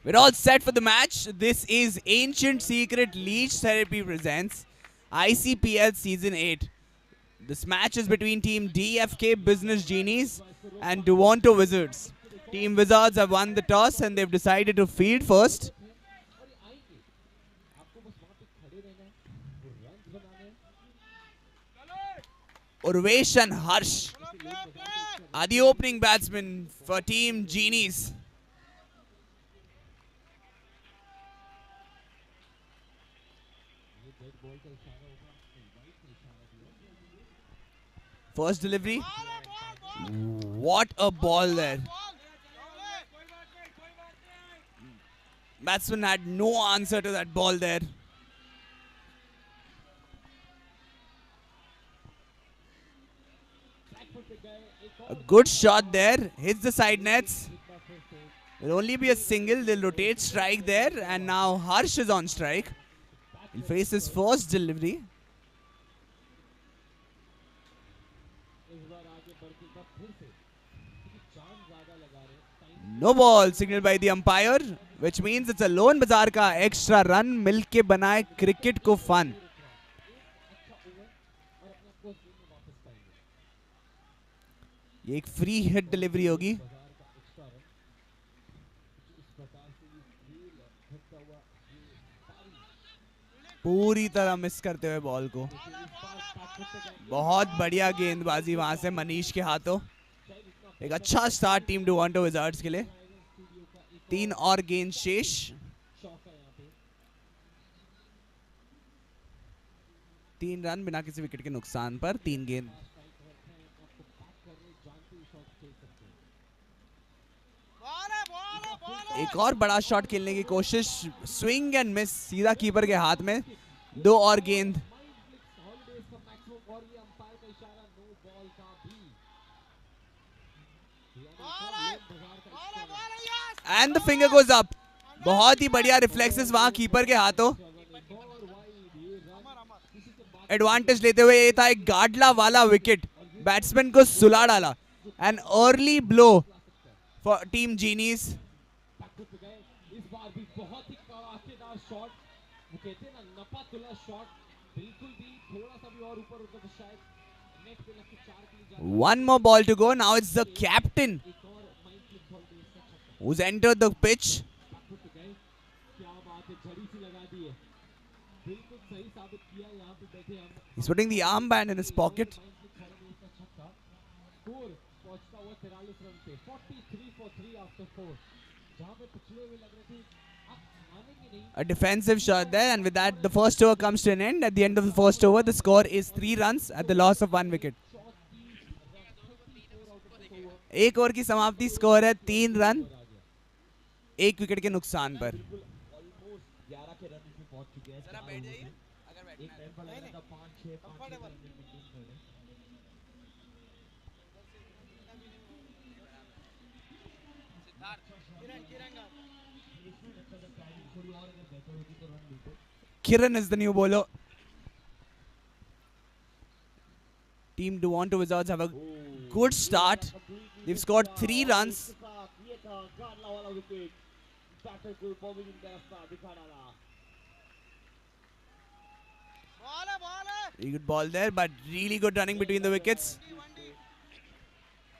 We're all set for the match. This is Ancient Secret Leech Therapy presents ICPL Season 8. This match is between Team DFK Business Genies and Duonto Wizards. Team Wizards have won the toss and they've decided to field first. Urvesh and Harsh are the opening batsmen for Team Genies. First delivery. What a ball there. Batsman had no answer to that ball there. A good shot there. Hits the side nets. Will only be a single. They'll rotate strike there. And now Harsh is on strike. He'll face his first delivery. No ball signaled by the umpire, which means it's a lone bazaar ka extra run मिलके बनाए cricket को fun. ये एक free hit delivery होगी. पूरी तरह miss करते हुए बॉल को. बहुत बढ़िया गेंदबाजी वहां से मनीष के हाथों. एक अच्छा स्टार्ट टीम डुरंटो विजार्ड्स के लिए. 3 और गेंद शेष. तीन रन बिना किसी विकेट के नुकसान पर. 3 गेंद. एक और बड़ा शॉट खेलने की कोशिश. स्विंग एंड मिस सीधा कीपर के हाथ में. 2 और गेंद. And the finger goes up. बहुत ही बढ़िया रिफ्लेक्सेस वहां कीपर के हाथों. एडवांटेज लेते हुए ये था एक गाडला वाला विकेट. बैट्समैन को सुला डाला. An early blow for team जीनीज. One more ball to go. Now it's the captain who's entered the pitch. He's putting the armband in his pocket. A defensive shot there, and with that the first over comes to an end. At the end of the first over, the score is 3 runs at the loss of 1 wicket. एक over की समाप्ति. Score है 3 run 1 wicket के नुकसान पर. Kiran is the new bowler. Team Duonto Wizards have a good start. They've scored 3 runs. Very good ball there, but really good running between the wickets.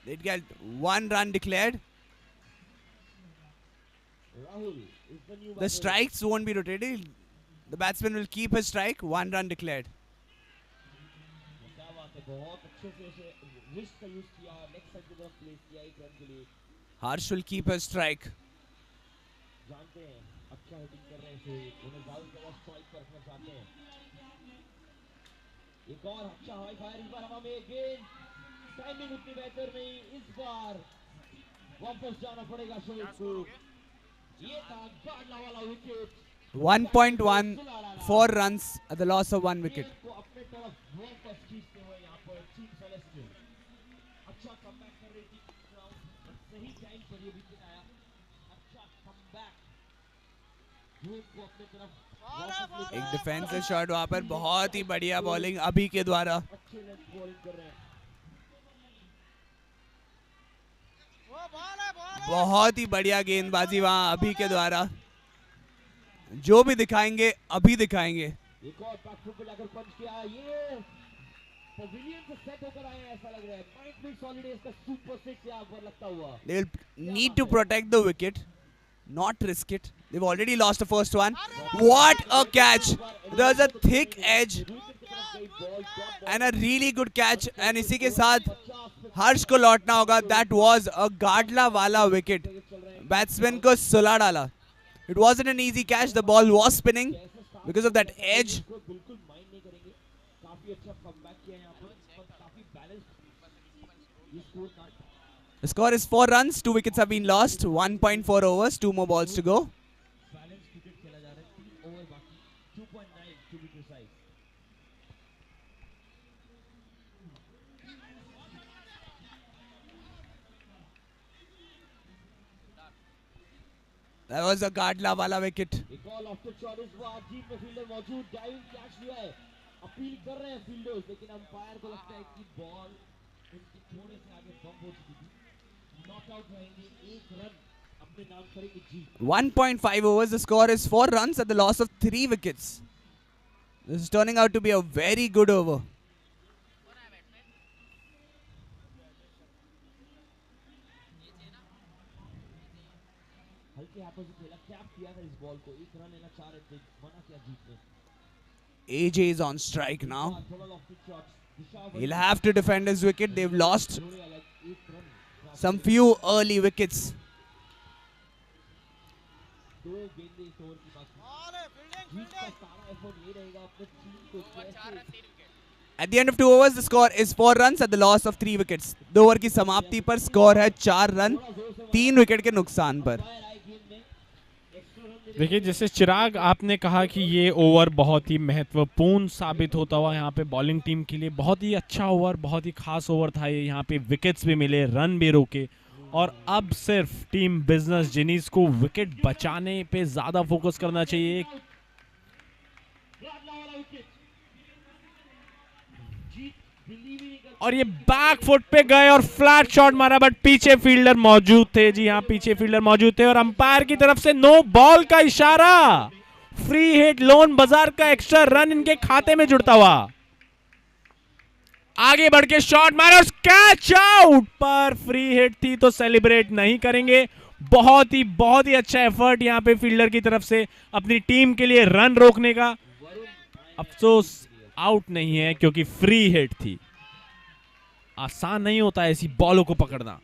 They'd get 1 run declared. The strikes won't be rotated. The batsman will keep his strike. 1 run declared. Harsh will keep his strike. एक और अच्छा high fire. इस बार हवा में गेंद. Timing उतनी बेहतर नहीं. इस बार वापस जाना पड़ेगा शोएब को. ये था गाडला वाला wicket. 1.1 4 runs at the loss of 1 wicket. अपने तरफ वापस खींचते हुए यहां पर टीम सेलेस्टियल. अच्छा कमबैक कर रही थी. सही टाइम पर ये विकेट आया. अच्छा कमबैक. गेम को अपने तरफ. एक डिफेंसिव शॉट वहां पर. बहुत ही बढ़िया बॉलिंग अभी के द्वारा. बहुत ही बढ़िया गेंदबाजी वहां अभी के द्वारा, जो भी दिखाएंगे अभी दिखाएंगे। एक और बैक फुट पे जाकर पंच किया, ये पवेलियन से सेट होकर आए हैं ऐसा लग रहा है। माइक मिक्स हॉलिडेज का सुपर सिक्स यहां पर लगता हुआ। They will need to protect the wicket, not risk it. They've already lost the first one. What a catch! There's a thick edge and a really good catch. And इसी के साथ हर्ष को लौटना होगा. That was a गाडला वाला wicket. Batsman को सुला डाला. It wasn't an easy catch. The ball was spinning because of that edge. बिल्कुल माइंड नहीं करेंगे, काफी अच्छा कमबैक किया यहां पर, काफी बैलेंस्ड ये score card. The score is 4 runs. 2 wickets have been lost. 1.4 overs. 2 more balls to go. Balance cricket खेला जा रहा है, 3 ओवर बाकी, 2.9 to be precise. That was a गाडला वाला wicket. एक और लॉफ्टेड शॉट, इस बार जीप में फील्डर मौजूद, डाइविंग कैच लिया है। अपील कर रहे हैं फील्डर्स, लेकिन अंपायर को लगता है कि बॉल उनके थोड़े से आगे बम्प हो चुकी थी। नॉट आउट रहेंगे, 1 रन अपने नाम करेंगे जीत। 1.5 overs. The score is 4 runs at the loss of 3 wickets. This is turning out to be a very good over. हल्के हाथों से खेला, कैप किया था इस बॉल को, 1 रन लेना चाह रहे थे, मना किया जीत ने। AJ is on strike now. थोड़ा lofted shot, Disha He'll have to defend his wicket. They've lost थोड़े अलग 1 run, some few early wickets. 2 गेंदें इस ओवर की बाकी। जीत का सारा एफर्ट ये रहेगा अपने टीम को कैसे। At the end of 2 overs, the score is 4 runs at the loss of 3 wickets. 2 over की समाप्ति पर स्कोर है 4 रन 3 विकेट के नुकसान पर। देखिए, जैसे चिराग आपने कहा कि ये ओवर बहुत ही महत्वपूर्ण साबित होता हुआ यहाँ पे बॉलिंग टीम के लिए, बहुत ही अच्छा ओवर, बहुत ही खास ओवर था ये। यहाँ पे विकेट्स भी मिले, रन भी रोके, और अब सिर्फ टीम बिजनेस जिनीस को विकेट बचाने पे ज्यादा फोकस करना चाहिए। और ये बैक फुट पे गए और फ्लैट शॉट मारा, बट पीछे फील्डर मौजूद थे। जी हाँ, पीछे फील्डर मौजूद थे और अंपायर की तरफ से नो बॉल का इशारा। फ्री हिट, लोन बाजार का एक्स्ट्रा रन इनके खाते में जुड़ता हुआ। आगे बढ़ के शॉट मारा और कैच आउट, पर फ्री हिट थी तो सेलिब्रेट नहीं करेंगे। बहुत ही अच्छा एफर्ट यहाँ पे फील्डर की तरफ से अपनी टीम के लिए रन रोकने का। अफसोस आउट नहीं है क्योंकि फ्री हिट थी। आसान नहीं होता ऐसी बॉलों को पकड़ना।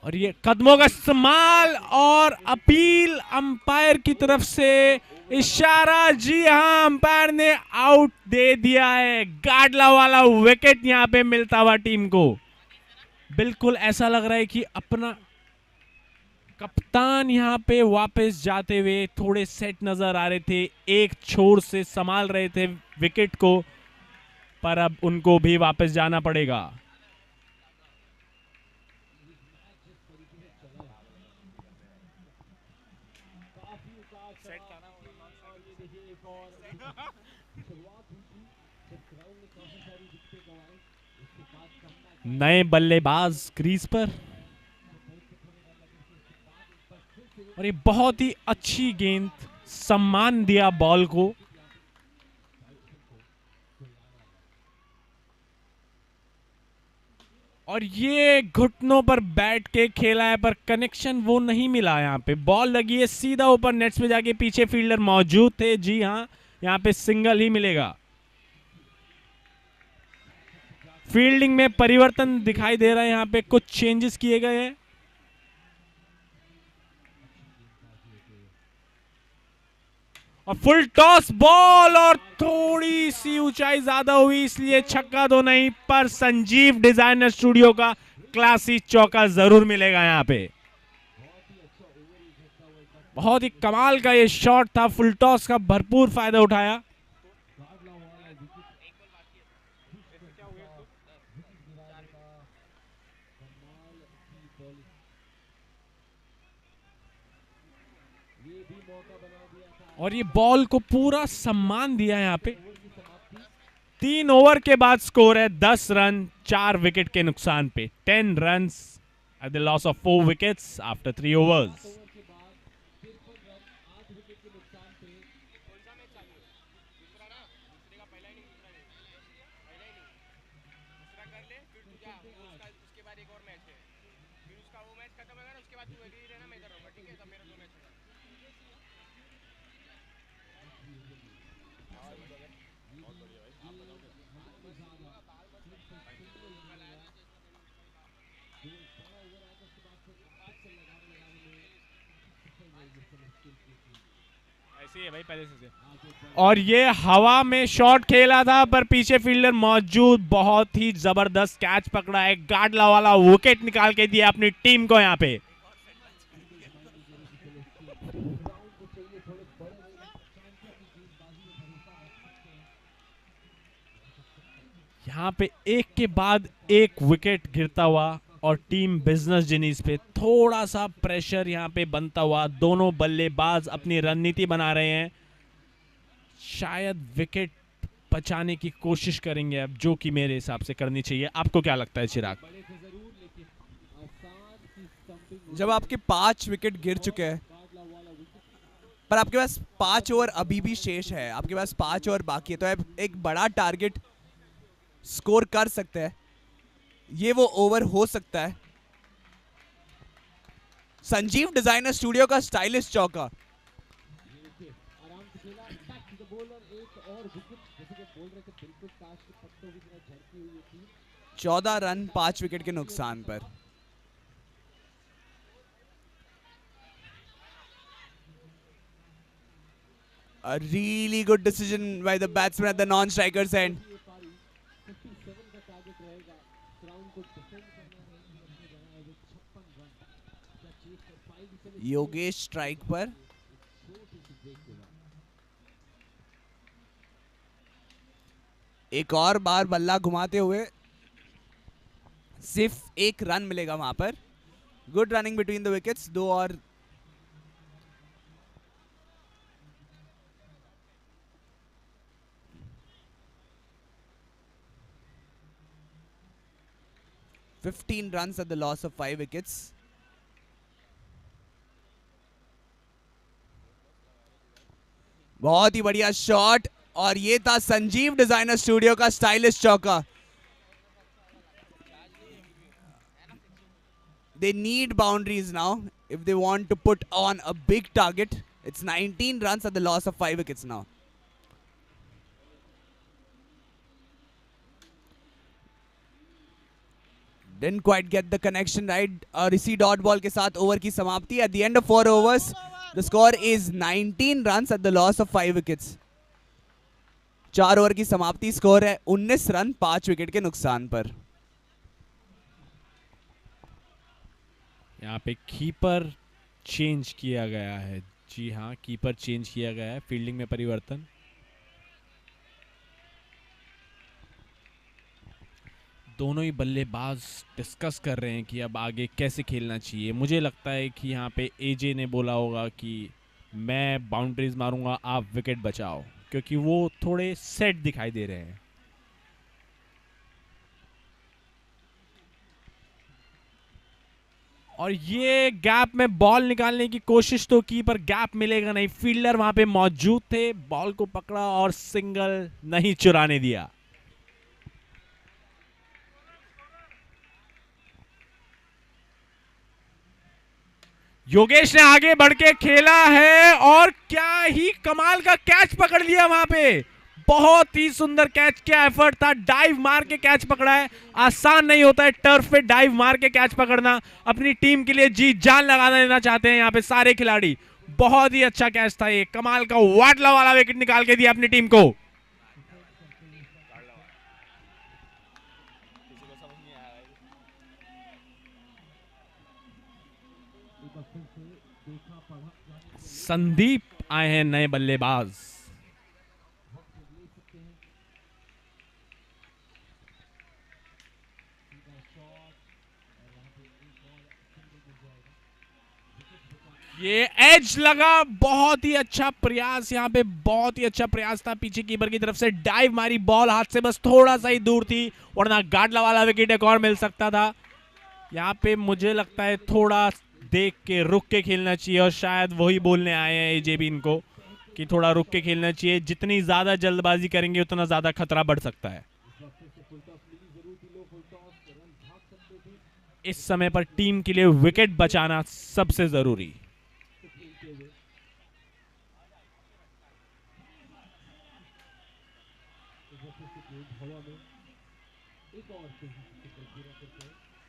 और ये कदमों का इस्तेमाल और अपील अंपायर की तरफ से, इशारा। जी हाँ, अंपायर ने आउट दे दिया है। गाडला वाला विकेट यहां पे मिलता हुआ टीम को। बिल्कुल ऐसा लग रहा है कि अपना कप्तान यहां पे वापस जाते हुए थोड़े सेट नजर आ रहे थे, एक छोर से संभाल रहे थे विकेट को, पर अब उनको भी वापस जाना पड़ेगा। नए बल्लेबाज क्रीज पर, और ये बहुत ही अच्छी गेंद, सम्मान दिया बॉल को। और ये घुटनों पर बैठ के खेला है, पर कनेक्शन वो नहीं मिला। यहाँ पे बॉल लगी है सीधा ऊपर नेट्स पे जाके, पीछे फील्डर मौजूद थे। जी हाँ, यहाँ पे सिंगल ही मिलेगा। फील्डिंग में परिवर्तन दिखाई दे रहा है, यहाँ पे कुछ चेंजेस किए गए हैं। और फुल टॉस बॉल, और थोड़ी सी ऊंचाई ज्यादा हुई इसलिए छक्का तो नहीं, पर संजीव डिजाइनर स्टूडियो का क्लासी चौका जरूर मिलेगा। यहाँ पे बहुत ही कमाल का ये शॉट था, फुल टॉस का भरपूर फायदा उठाया। और ये बॉल को पूरा सम्मान दिया यहाँ पे। 3 ओवर के बाद स्कोर है 10 रन 4 विकेट के नुकसान पे। 10 run at the loss of 4 wickets after 3 overs. ऐसे है भाई पहले से। और ये हवा में शॉट खेला था पर पीछे फील्डर मौजूद, बहुत ही जबरदस्त कैच पकड़ा है, गाडला वाला विकेट निकाल के दिया अपनी टीम को। यहाँ पे एक के बाद एक विकेट गिरता हुआ और टीम बिजनेस जिनीस पे थोड़ा सा प्रेशर यहाँ पे बनता हुआ। दोनों बल्लेबाज अपनी रणनीति बना रहे हैं, शायद विकेट बचाने की कोशिश करेंगे अब, जो कि मेरे हिसाब से करनी चाहिए। आपको क्या लगता है चिराग? जब आपके 5 विकेट गिर चुके हैं पर आपके पास 5 ओवर अभी भी शेष है, आपके पास 5 ओवर बाकी है, तो आप एक बड़ा टारगेट स्कोर कर सकते हैं। ये वो ओवर हो सकता है। संजीव डिजाइनर स्टूडियो का स्टाइलिश चौका। 14 रन 5 विकेट के नुकसान पर। A really good decision by the batsman at the non-strikers end. Yogesh strike पर। एक और बार बल्ला घुमाते हुए सिर्फ 1 रन मिलेगा वहां पर। Good running between the wickets. 2 और 15 runs at the loss of 5 wickets. बहुत ही बढ़िया शॉट और ये था संजीव डिजाइनर स्टूडियो का स्टाइलिश चौका। They need boundaries now if they want to put on a big target. It's 19 runs at the loss of 5 wickets now. Didn't quite get the connection right. इसी dot ball के साथ over की समाप्ति। At the end of 4 overs, the score is 19 runs at the loss of 5 wickets. 4 over की समाप्ति। Score है 19 run 5 wicket के नुकसान पर। यहाँ पे कीपर चेंज किया गया है। जी हाँ, कीपर चेंज किया गया है। फील्डिंग में परिवर्तन। दोनों ही बल्लेबाज डिस्कस कर रहे हैं कि अब आगे कैसे खेलना चाहिए। मुझे लगता है कि यहाँ पे एजे ने बोला होगा कि मैं बाउंड्रीज मारूंगा, आप विकेट बचाओ, क्योंकि वो थोड़े सेट दिखाई दे रहे हैं। और ये गैप में बॉल निकालने की कोशिश तो की पर गैप मिलेगा नहीं। फील्डर वहां पे मौजूद थे, बॉल को पकड़ा और सिंगल नहीं चुराने दिया। योगेश ने आगे बढ़ के खेला है और क्या ही कमाल का कैच पकड़ लिया वहां पे। बहुत ही सुंदर कैच। क्या एफर्ट था, डाइव मार के कैच पकड़ा है। आसान नहीं होता है टर्फ पे डाइव मार के कैच पकड़ना। अपनी टीम के लिए जी जान लगा देना चाहते हैं यहाँ पे सारे खिलाड़ी। बहुत ही अच्छा कैच था ये, कमाल का वाटला वाला विकेट निकाल के दिया अपनी टीम को। संदीप आए हैं नए बल्लेबाज। ये एज लगा, बहुत ही अच्छा प्रयास, यहाँ पे बहुत ही अच्छा प्रयास था पीछे कीपर की तरफ से। डाइव मारी, बॉल हाथ से बस थोड़ा सा ही दूर थी, वरना गाडला वाला विकेट एक और मिल सकता था। यहाँ पे मुझे लगता है थोड़ा देख के रुक के खेलना चाहिए, और शायद वही बोलने आए हैं एजेबी इनको कि थोड़ा रुक के खेलना चाहिए। जितनी ज्यादा जल्दबाजी करेंगे उतना ज्यादा खतरा बढ़ सकता है। इस समय पर टीम के लिए विकेट बचाना सबसे जरूरी।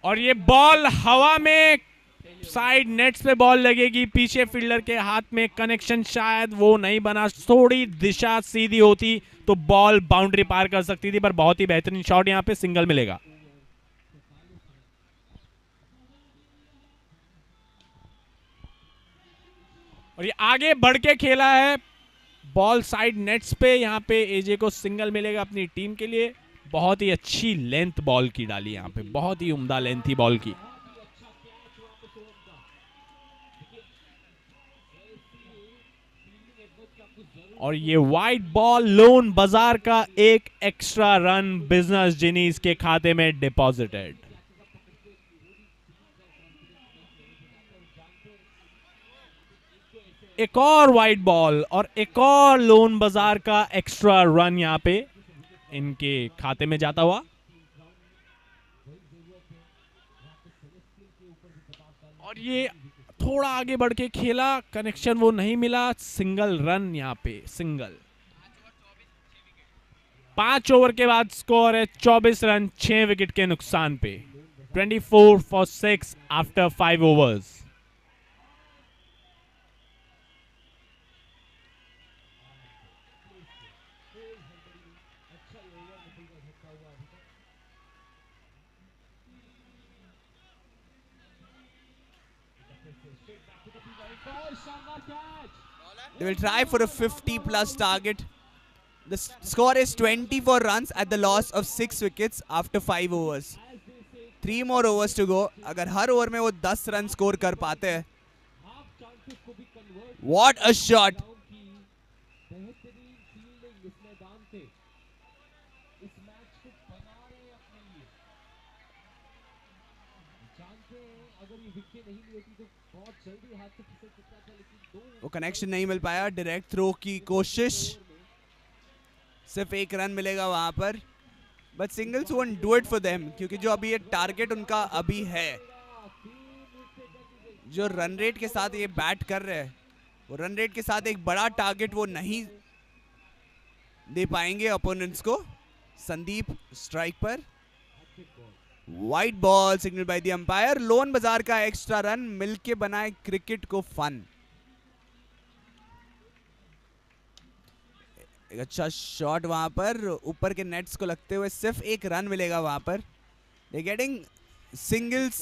और ये बॉल हवा में, साइड नेट्स पे बॉल लगेगी, पीछे फील्डर के हाथ में कनेक्शन शायद वो नहीं बना। थोड़ी दिशा सीधी होती तो बॉल बाउंड्री पार कर सकती थी, पर बहुत ही बेहतरीन शॉट, यहां पे सिंगल मिलेगा। और ये आगे बढ़ के खेला है, बॉल साइड नेट्स पे, यहां पे एजे को सिंगल मिलेगा अपनी टीम के लिए। बहुत ही अच्छी लेंथ बॉल की डाली, यहां पे बहुत ही उम्दा लेंथ थी बॉल की। और ये वाइट बॉल, लोन बाजार का एक एक्स्ट्रा रन बिजनेस जिनीज के खाते में डिपॉजिटेड। एक और वाइट बॉल और एक और लोन बाजार का एक्स्ट्रा रन यहां पे इनके खाते में जाता हुआ। और ये थोड़ा आगे बढ़ के खेला, कनेक्शन वो नहीं मिला, सिंगल रन यहां पे, सिंगल। 5 ओवर के बाद स्कोर है 24 रन 6 विकेट के नुकसान पे। 24 for 6 after 5 overs। They will try for a 50+ target. The score is 24 runs at the loss of 6 wickets after 5 overs. 3 more overs to go. अगर हर over में वो 10 रन स्कोर कर पाते हैं। What a shot! वो कनेक्शन नहीं मिल पाया, direct throw की कोशिश, सिर्फ 1 रन मिलेगा वहां पर। But singles won't do it for them, क्योंकि जो अभी ये टारगेट उनका अभी है, जो रन रेट के साथ ये बैट कर रहे हैं, वो रन रेट के साथ एक बड़ा टारगेट वो नहीं दे पाएंगे अपोनेंट्स को। संदीप स्ट्राइक पर, white ball signal by the umpire. Loan बाजार का एक्स्ट्रा रन मिलके बनाए क्रिकेट को फन। एक अच्छा शॉट वहां पर, ऊपर के नेट्स को लगते हुए, सिर्फ 1 रन मिलेगा वहां पर। They getting singles,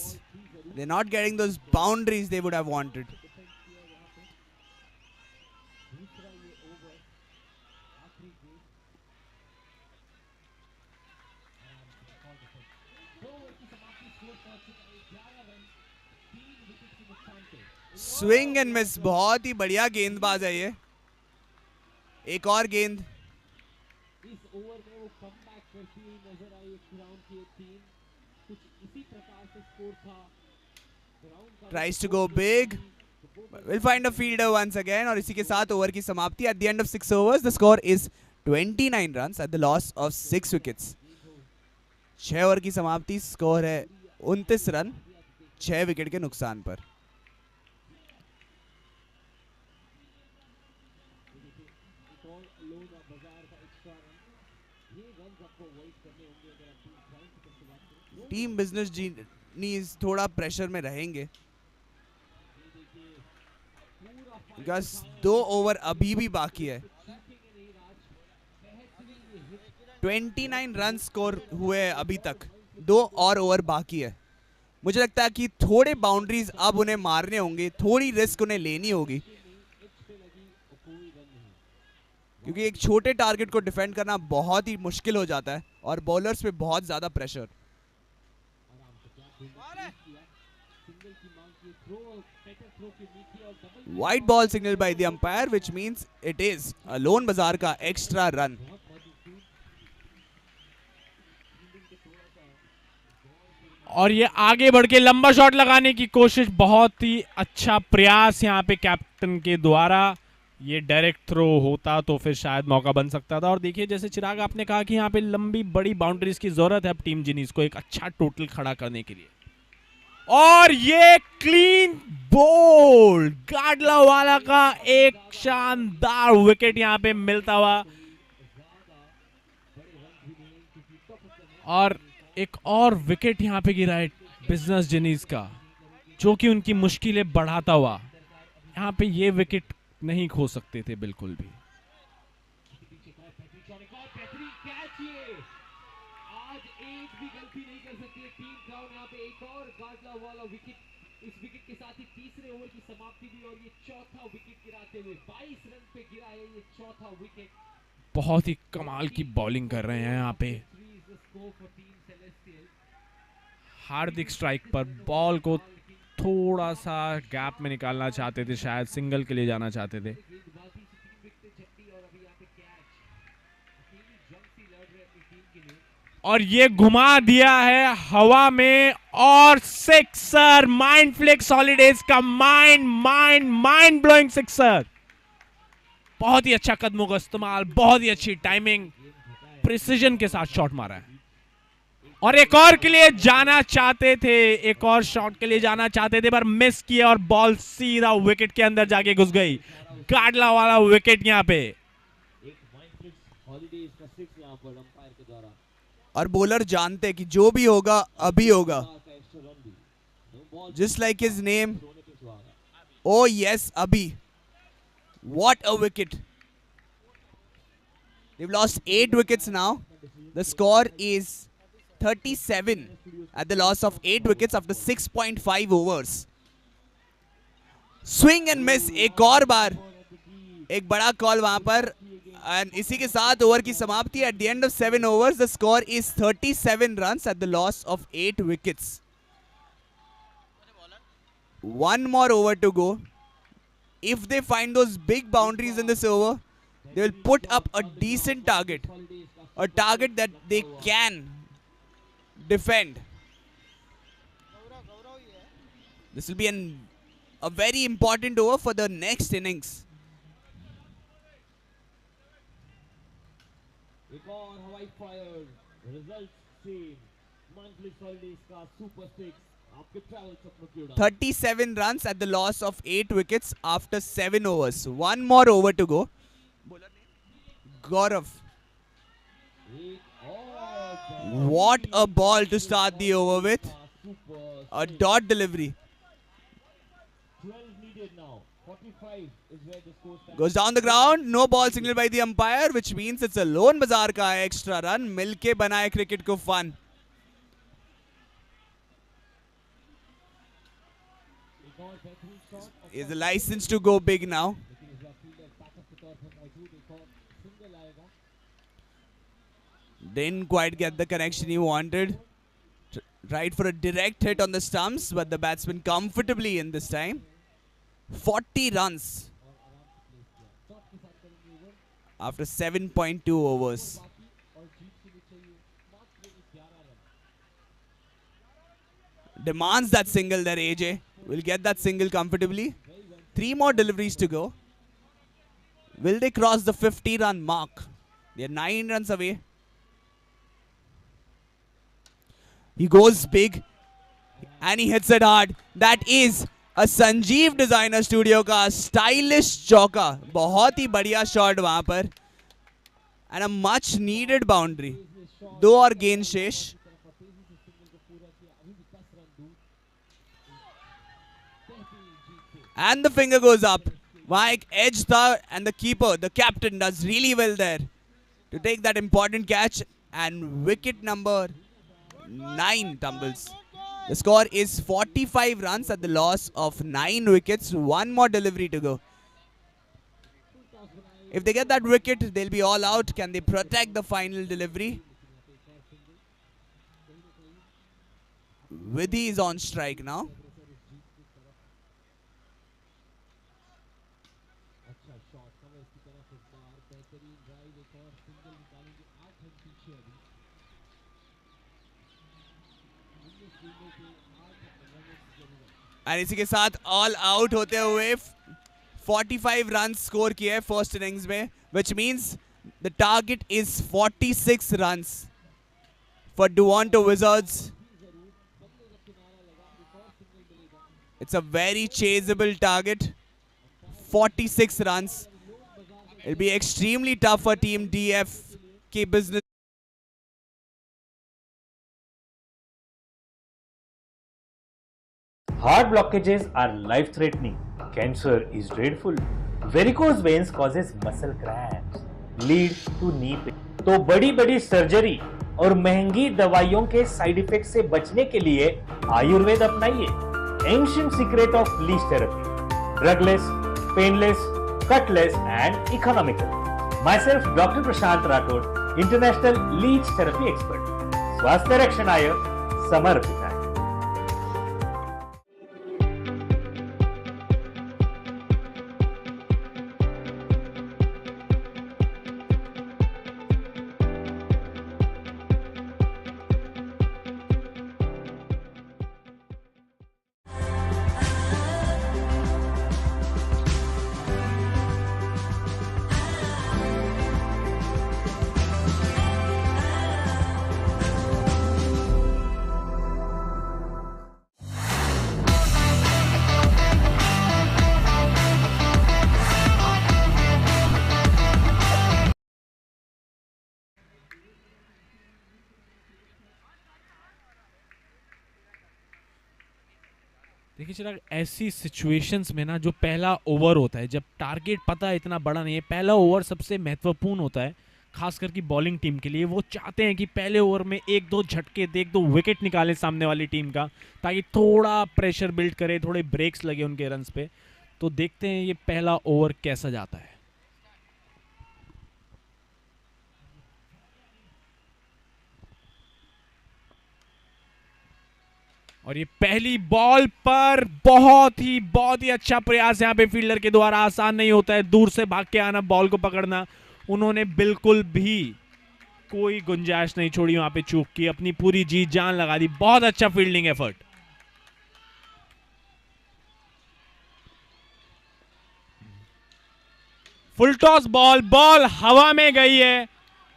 they not getting those boundaries they would have wanted. Swing and miss, बहुत ही बढ़िया गेंदबाज है ये। एक और गेंद, इस ओवर में वो कमबैक करती हुई नजर आई। एक ग्राउंड की एक टीम, कुछ इसी प्रकार से स्कोर था। tries to go big, will find a fielder once again, और इसी के साथ ओवर की समाप्ति। At the end of 6 overs, the score is 29 runs at the loss of 6 wickets. 6 over की समाप्ति, स्कोर है 29 रन 6 विकेट के नुकसान पर। टीम बिजनेस जीनीज थोड़ा प्रेशर में रहेंगे, बिकॉज 2 ओवर अभी भी बाकी है। 29 रन स्कोर हुए हैं अभी तक, 2 और ओवर बाकी है। मुझे लगता है कि थोड़े बाउंड्रीज अब उन्हें मारने होंगे, थोड़ी रिस्क उन्हें लेनी होगी, क्योंकि एक छोटे टारगेट को डिफेंड करना बहुत ही मुश्किल हो जाता है, और बॉलर्स पे बहुत ज्यादा pressure. White ball signaled by the umpire, which means it is a Lone Bazaar ka extra run. और ये आगे बढ़ के लंबा शॉट लगाने की कोशिश, बहुत ही अच्छा प्रयास यहाँ पे कैप्टन के द्वारा। ये डायरेक्ट थ्रो होता तो फिर शायद मौका बन सकता था। और देखिए जैसे चिराग आपने कहा कि यहाँ पे लंबी बड़ी बाउंड्रीज की जरूरत है अब टीम जिनीज को एक अच्छा टोटल खड़ा करने के लिए। और ये क्लीन बोल्ड गाडलावाला का एक शानदार विकेट यहाँ पे मिलता हुआ। और एक और विकेट यहाँ पे गिरा है बिजनेस जिनीज का, जो कि उनकी मुश्किलें बढ़ाता हुआ। यहाँ पे ये विकेट नहीं खो सकते थे बिल्कुल भी। आज एक भी गलती नहीं कर सकती है टीम क्राउन। यहाँ पे एक और गाडलावाला विकेट, इस विकेट के साथ ही तीसरे ओवर की समाप्ति भी, और ये चौथा विकेट गिराते हुए 22 रन पे गिरा है ये चौथा विकेट। बहुत ही कमाल की बॉलिंग कर रहे हैं यहाँ पे हार्दिक। स्ट्राइक पर बॉल को थोड़ा सा गैप में निकालना चाहते थे, शायद सिंगल के लिए जाना चाहते थे। और ये घुमा दिया है हवा में और सिक्सर, माइंड फ्लिक्स हॉलीडेज का माइंड ब्लोइंग सिक्सर। बहुत ही अच्छा कदमों का इस्तेमाल, बहुत ही अच्छी टाइमिंग, प्रिसिजन के साथ शॉट मारा है। और एक और के लिए जाना चाहते थे, एक और शॉट के लिए जाना चाहते थे पर मिस किया और बॉल सीधा विकेट के अंदर जाके घुस गई। गाडला वाला विकेट यहाँ पे। और बॉलर जानते कि जो भी होगा अभी होगा, just like his name. Oh yes, Abhi. What a wicket. They've lost 8 wickets now. The score is 37 at the loss of 8 wickets after 6.5 overs. Swing and miss एक और बार, एक बड़ा कॉल वहां पर। एंड इसी के साथ ओवर की समाप्ति। At the end of 7 overs the score is 37 runs at the loss of 8 wickets. One more over to go. If they find those big boundaries in this over, they will put up a decent target, a target that they can defend. This will be a very important over for the next innings. एक और हवाई fire, result same. Monthly holidays का super six आपके travel सपनों की उड़ान। 37 runs at the loss of 8 wickets after 7 overs. One more over to go. Gaurav. What a ball to start the over with. A dot delivery. 12 needed now. 45 is where the score stands. Goes down the ground. No ball signaled by the umpire, which means it's a Lone Bazaar ka extra run. Milke banaye cricket ko fun. एक और बेहतरीन shot Is a license to go big now. लेकिन इस बार fielder backup के तौर पर मौजूद। एक और सिंगल आएगा। Didn't quite get the connection he wanted. Tried for a direct hit on the stumps, but the batsman comfortably in this time. 40 runs after 7.2 overs. और जीत के लिए चाहिए मात्र 11 run. Demands that single there, AJ. Will get that single comfortably. 3 more deliveries to go. Will they cross the 50-run mark? They're 9 runs away. He goes big and he hits it hard. That is a Sanjeev Designer Studio का stylish चौका. बहुत ही बढ़िया shot वहां पर. And a much needed boundary. 2 और गेंद शेष. And the finger goes up. वहां एक edge था and the keeper, the captain, does really well there to take that important catch. And wicket number 9 tumbles. The score is 45 runs at the loss of 9 wickets. One more delivery to go. If they get that wicket, they'll be all out. Can they protect the final delivery? Vidhi is on strike now. अच्छा shot cover की तरफ इस बार बेहतरीन drive, एक और single निकालेंगे 8 run पीछे अभी 19 गेंदों पे 8 रन जरूरत। और इसी के साथ ऑल आउट होते हुए 45 रन स्कोर किए हैं फर्स्ट इनिंग्स में, which means the target is 46 runs for Toronto Wizards. It's a very chaseable target. 46 runs. It'll be extremely tough for Team DF की business. Heart blockages are life-threatening. Cancer is dreadful. Varicose veins causes muscle cramps, lead to knee pain. तो बड़ी surgery और महंगी दवाइयों के side effect से बचने के लिए Ayurveda अपनाइए. Ancient secret of leech therapy. Drugless, painless, cutless and economical. Myself, Dr. Prashant Rathod, International Leech Therapy Expert. स्वास्थ्य रक्षणाय समर्पित. देखिए चिराग, ऐसी सिचुएशंस में ना जो पहला ओवर होता है, जब टारगेट पता है इतना बड़ा नहीं है, पहला ओवर सबसे महत्वपूर्ण होता है खासकर की बॉलिंग टीम के लिए. वो चाहते हैं कि पहले ओवर में एक दो झटके दे, एक दो विकेट निकाले सामने वाली टीम का, ताकि थोड़ा प्रेशर बिल्ड करे, थोड़े ब्रेक्स लगे उनके रन्स पे. तो देखते हैं ये पहला ओवर कैसा जाता है. और ये पहली बॉल पर बहुत ही अच्छा प्रयास यहाँ पे फील्डर के द्वारा. आसान नहीं होता है दूर से भाग के आना, बॉल को पकड़ना. उन्होंने बिल्कुल भी कोई गुंजाइश नहीं छोड़ी वहां पे चूक की, अपनी पूरी जी जान लगा दी. बहुत अच्छा fielding effort. Full toss ball हवा में गई है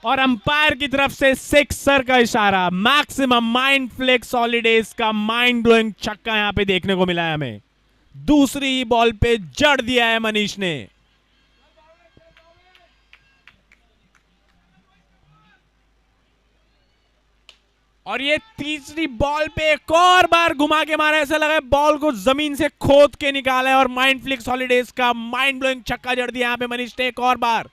और अंपायर की तरफ से सिक्सर का इशारा. मैक्सिमम माइंड फ्लिक्स हॉलीडेज का माइंड ब्लोइंग छक्का यहां पे देखने को मिला है हमें. दूसरी ही बॉल पे जड़ दिया है मनीष ने. और ये तीसरी बॉल पे एक और बार घुमा के मारा. ऐसा लगा बॉल को जमीन से खोद के निकाला है और माइंड फ्लिक्स हॉलीडेज का माइंड ब्लोइंग छक्का जड़ दिया यहां पे मनीष ने एक और बार.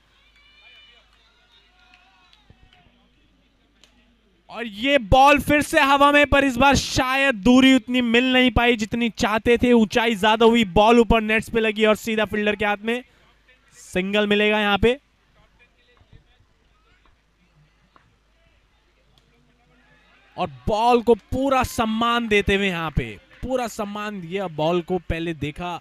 और ये बॉल फिर से हवा में, पर इस बार शायद दूरी उतनी मिल नहीं पाई जितनी चाहते थे. ऊंचाई ज्यादा हुई, बॉल ऊपर नेट्स पे लगी और सीधा फील्डर के हाथ में. सिंगल मिलेगा यहां पे. और बॉल को पूरा सम्मान देते हुए यहां पे पूरा सम्मान दिया बॉल को. पहले देखा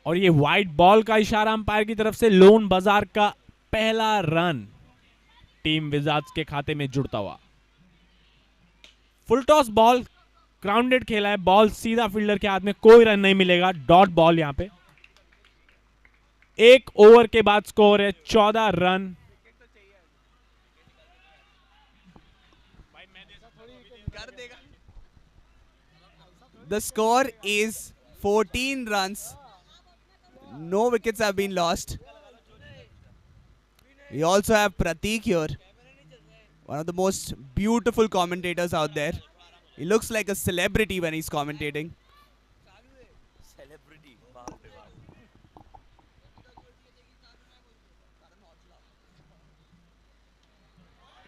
और ये वाइट बॉल का इशारा अंपायर की तरफ से. लोन बाजार का पहला रन टीम विजार्ड्स के खाते में जुड़ता हुआ. फुल टॉस बॉल, ग्राउंडेड खेला है, बॉल सीधा फील्डर के हाथ में, कोई रन नहीं मिलेगा. डॉट बॉल यहां पे. एक ओवर के बाद स्कोर है 14 run. The score is 14 runs. No wickets have been lost. We also have Pratik here, one of the most beautiful commentators out there. He looks like a celebrity when he's commentating.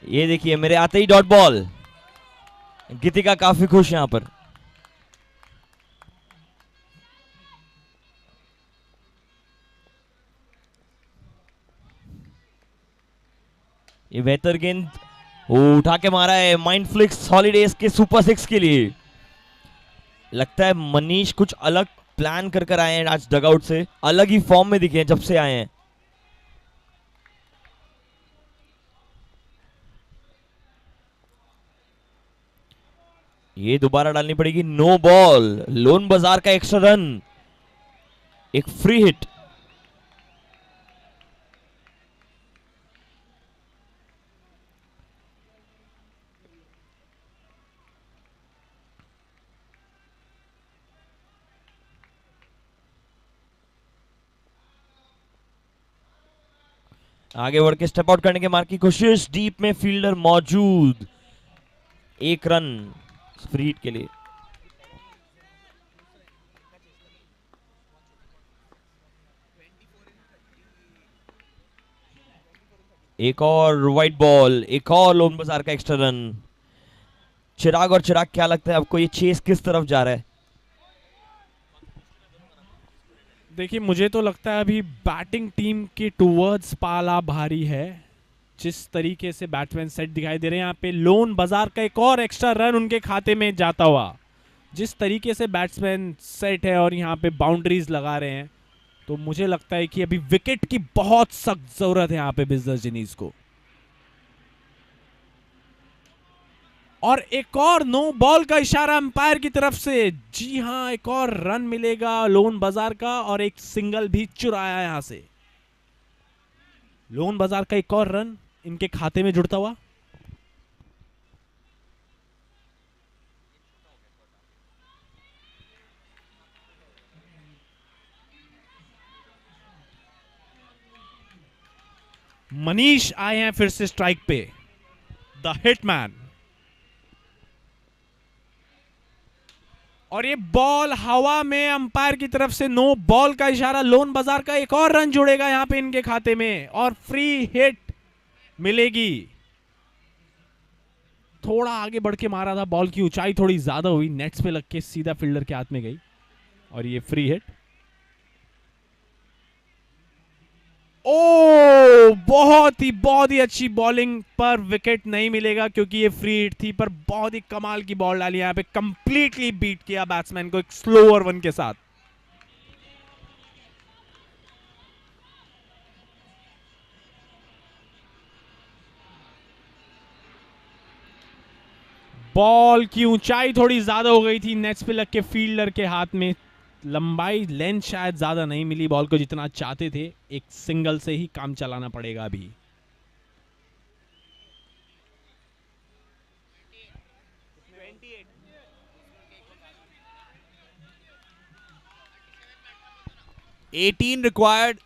ये देखिए मेरे आते ही dot ball. गीतिका काफी खुश यहां पर. ये बेहतर गेंद उठा के मारा है माइंड फ्लिक्स हॉलीडेज के सुपर 6 के लिए. लगता है मनीष कुछ अलग प्लान कर कर आए हैं आज डगआउट से, अलग ही फॉर्म में दिखे हैं जब से आए हैं। ये दोबारा डालनी पड़ेगी, नो बॉल। लोन बाजार का एक्स्ट्रा रन, एक फ्री हिट। आगे बढ़ के स्टेप आउट करने के मार्क की कोशिश, डीप में फील्डर मौजूद, एक रन फ्री हिट के लिए। एक और वाइट बॉल, एक और लोन बाजार का एक्स्ट्रा रन। चिराग और चिराग, क्या लगता है आपको ये चेस किस तरफ जा रहा है? देखिए मुझे तो लगता है अभी बैटिंग टीम के टूवर्ड्स पाला भारी है। जिस तरीके से बैट्समैन सेट दिखाई दे रहे हैं यहाँ पे, लोन बाजार का एक और एक्स्ट्रा रन उनके खाते में जाता हुआ। जिस तरीके से बैट्समैन सेट है और यहाँ पे बाउंड्रीज लगा रहे हैं, तो मुझे लगता है कि अभी विकेट की बहुत सख्त जरूरत है यहाँ पे बिजनेस जिनीज को। और एक और नो बॉल का इशारा अंपायर की तरफ से। जी हां, एक और रन मिलेगा लोन बाजार का और एक सिंगल भी चुराया यहां से। लोन बाजार का एक और रन इनके खाते में जुड़ता हुआ। मनीष आए हैं फिर से स्ट्राइक पे, द हिटमैन। और ये बॉल हवा में, अंपायर की तरफ से नो बॉल का इशारा। लोन बाजार का एक और रन जुड़ेगा यहां पे इनके खाते में और फ्री हिट मिलेगी। थोड़ा आगे बढ़ के मारा था, बॉल की ऊंचाई थोड़ी ज्यादा हुई, नेट्स पे लग के सीधा फील्डर के हाथ में गई और ये फ्री हिट। ओ, बहुत ही अच्छी बॉलिंग पर विकेट नहीं मिलेगा क्योंकि ये फ्री हिट थी, पर बहुत ही कमाल की बॉल डाली यहां पे, कंप्लीटली बीट किया बैट्समैन को एक स्लोअर वन के साथ। बॉल की ऊंचाई थोड़ी ज्यादा हो गई थी, नेट्स पे लग के फील्डर के हाथ में लंबाई, लेंथ शायद ज्यादा नहीं मिली बॉल को जितना चाहते थे। एक सिंगल से ही काम चलाना पड़ेगा अभी। $18 required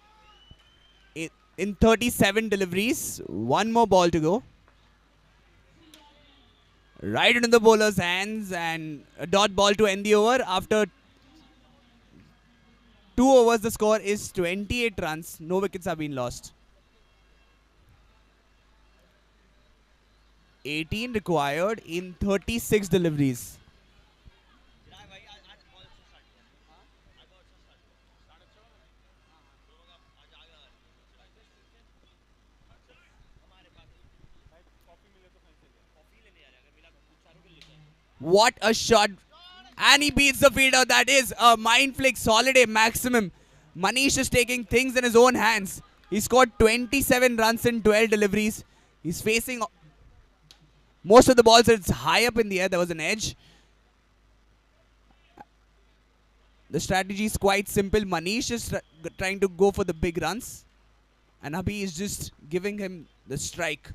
in 37 deliveries. One more ball to go. Right into the bowler's hands and a dot ball to end the over. After 2 overs, the score is 28 runs. No wickets have been lost. 18 required in 36 deliveries. What a shot. And he beats the fielder. That is a mind flick, solid A maximum. Manish is taking things in his own hands. He scored 27 runs in 12 deliveries. He's facing most of the balls. It's high up in the air. There was an edge. The strategy is quite simple. Manish is trying to go for the big runs. And Abhi is just giving him the strike.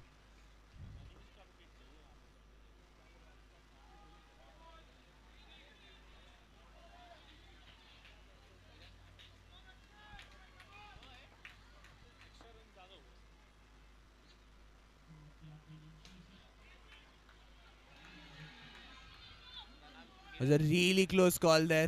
It was a really close call there.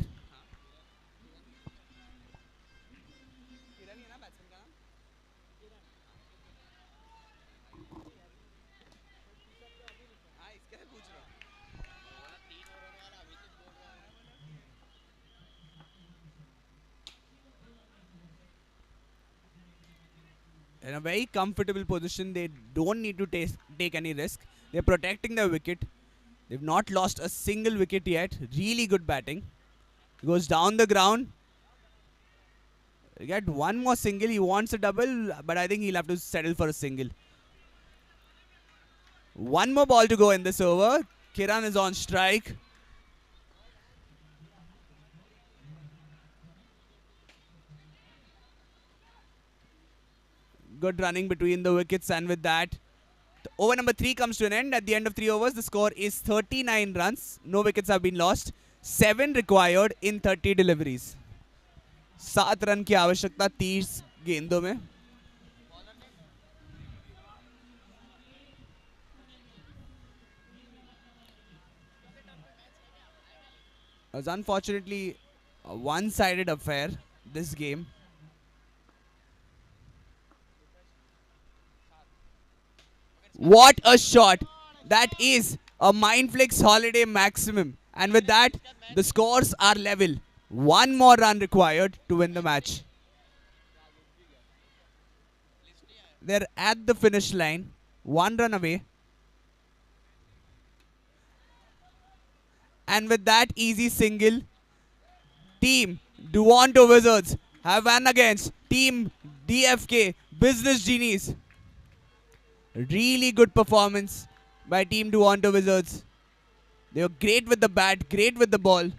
In a very comfortable position, they don't need to take any risk. They're protecting their wicket. They've not lost a single wicket yet. Really good batting. He goes down the ground. He'll get one more single. He wants a double, but I think he'll have to settle for a single. One more ball to go in this over. Kiran is on strike. Good running between the wickets, and with that, over number 3 comes to an end. At the end of 3 overs, the score is 39 runs. No wickets have been lost. 7 required in 30 deliveries. 7 run की आवश्यकता 30 गेंदों में. It was unfortunately a one-sided affair, this game. What a shot! That is a Mindflix holiday maximum. And with that, the scores are level. One more run required to win the match. They're at the finish line. 1 run away. And with that easy single, Team Duonto Wizards have won against Team DFK Business Genies. Really good performance by Team Duonto Wizards. They were great with the bat, great with the ball.